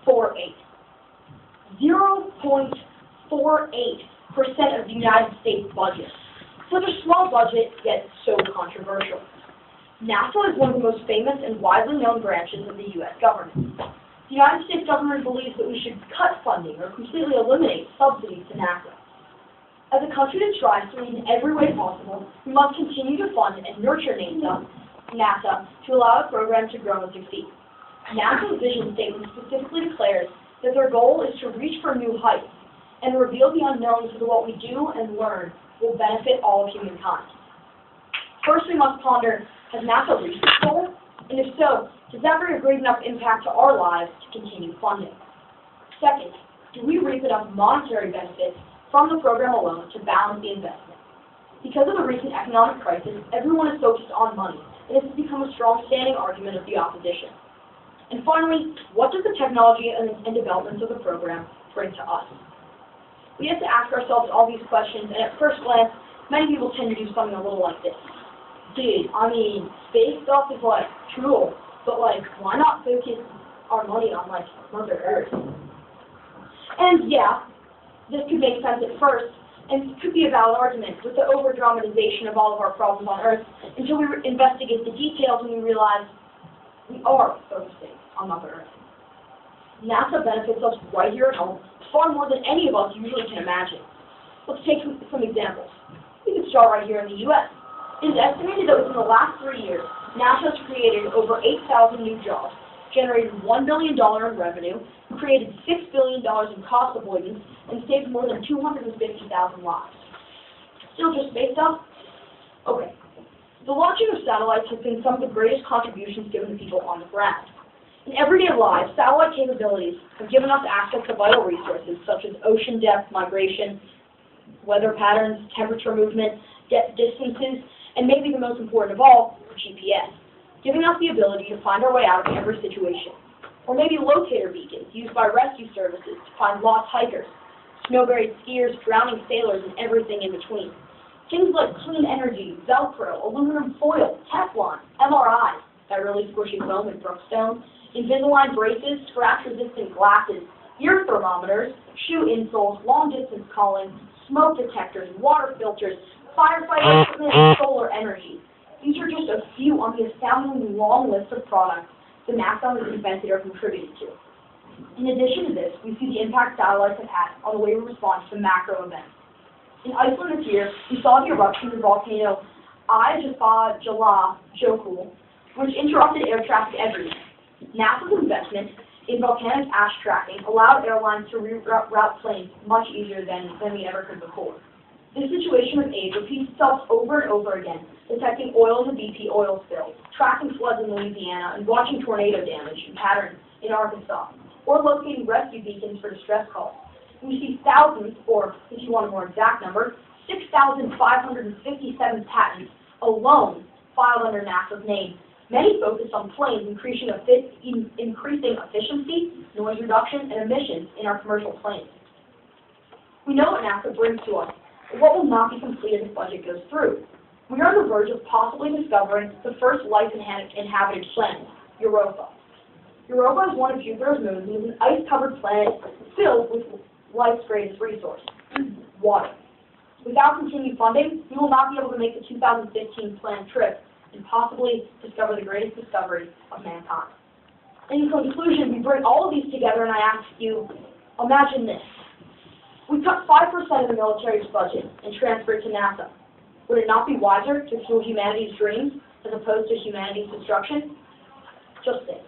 0.48. 0.48% of the United States budget. Such a small budget, yet so controversial. NASA is one of the most famous and widely known branches of the U.S. government. The United States government believes that we should cut funding or completely eliminate subsidies to NASA. As a country that tries to lead in every way possible, we must continue to fund and nurture NASA to allow the program to grow and succeed. NASA's vision statement specifically declares that their goal is to reach for new heights and reveal the unknowns so that what we do and learn will benefit all of humankind. First, we must ponder, has NASA reached its goal? And if so, does that bring a great enough impact to our lives to continue funding? Second, do we reap enough monetary benefits from the program alone to balance the investment? Because of the recent economic crisis, everyone is focused on money, and this has become a strong standing argument of the opposition. And finally, what does the technology and developments of the program bring to us? We have to ask ourselves all these questions, and at first glance, many people tend to do something a little like this. Dude, I mean, space stuff is like cool, but like, why not focus our money on like Mother Earth? And yeah, this could make sense at first, and it could be a valid argument with the over-dramatization of all of our problems on Earth until we investigate the details and we realize we are focusing on Mother Earth. NASA benefits us right here at home far more than any of us usually can imagine. Let's take some examples. We can start right here in the U.S. It is estimated that within the last 3 years, NASA has created over 8,000 new jobs, generated $1 billion in revenue, created $6 billion in cost avoidance, and saved more than 250,000 lives. Still just space stuff? Okay. The launching of satellites has been some of the greatest contributions given to people on the ground. In everyday lives, satellite capabilities have given us access to vital resources such as ocean depth, migration, weather patterns, temperature movement, distances, and maybe the most important of all, GPS, giving us the ability to find our way out of every situation. Or maybe locator beacons used by rescue services to find lost hikers, snow-buried skiers, drowning sailors, and everything in between. Things like clean energy, Velcro, aluminum foil, Teflon, MRIs, that really squishy foam in Brookstone, Invisalign braces, scratch-resistant glasses, ear thermometers, shoe insoles, long-distance calling, smoke detectors, water filters, firefighter equipment, and solar energy. These are just a few on the astoundingly long list of products that NASA has invented or contributed to. In addition to this, we see the impact satellites have had on the way we respond to macro events. In Iceland this year, we saw the eruption of the volcano Eyjafjallajökull, which interrupted air traffic everywhere. NASA's investment in volcanic ash tracking allowed airlines to reroute planes much easier than we ever could before. This situation with aid repeats itself over and over again, detecting oil in the BP oil spill, tracking floods in Louisiana, and watching tornado damage and patterns in Arkansas, or locating rescue beacons for distress calls. We see thousands, or if you want a more exact number, 6,557 patents alone filed under NASA's name. Many focus on planes increasing efficiency, noise reduction, and emissions in our commercial planes. We know what NASA brings to us, but what will not be completed if budget goes through? We are on the verge of possibly discovering the first life-inhabited planet, Europa. Europa is one of Jupiter's moons and is an ice-covered planet filled with life's greatest resource, water. Without continued funding, we will not be able to make the 2015 planned trip and possibly discover the greatest discovery of mankind. In conclusion, we bring all of these together and I ask you, imagine this. We cut 5% of the military's budget and transfer it to NASA. Would it not be wiser to fuel humanity's dreams as opposed to humanity's destruction? Just think.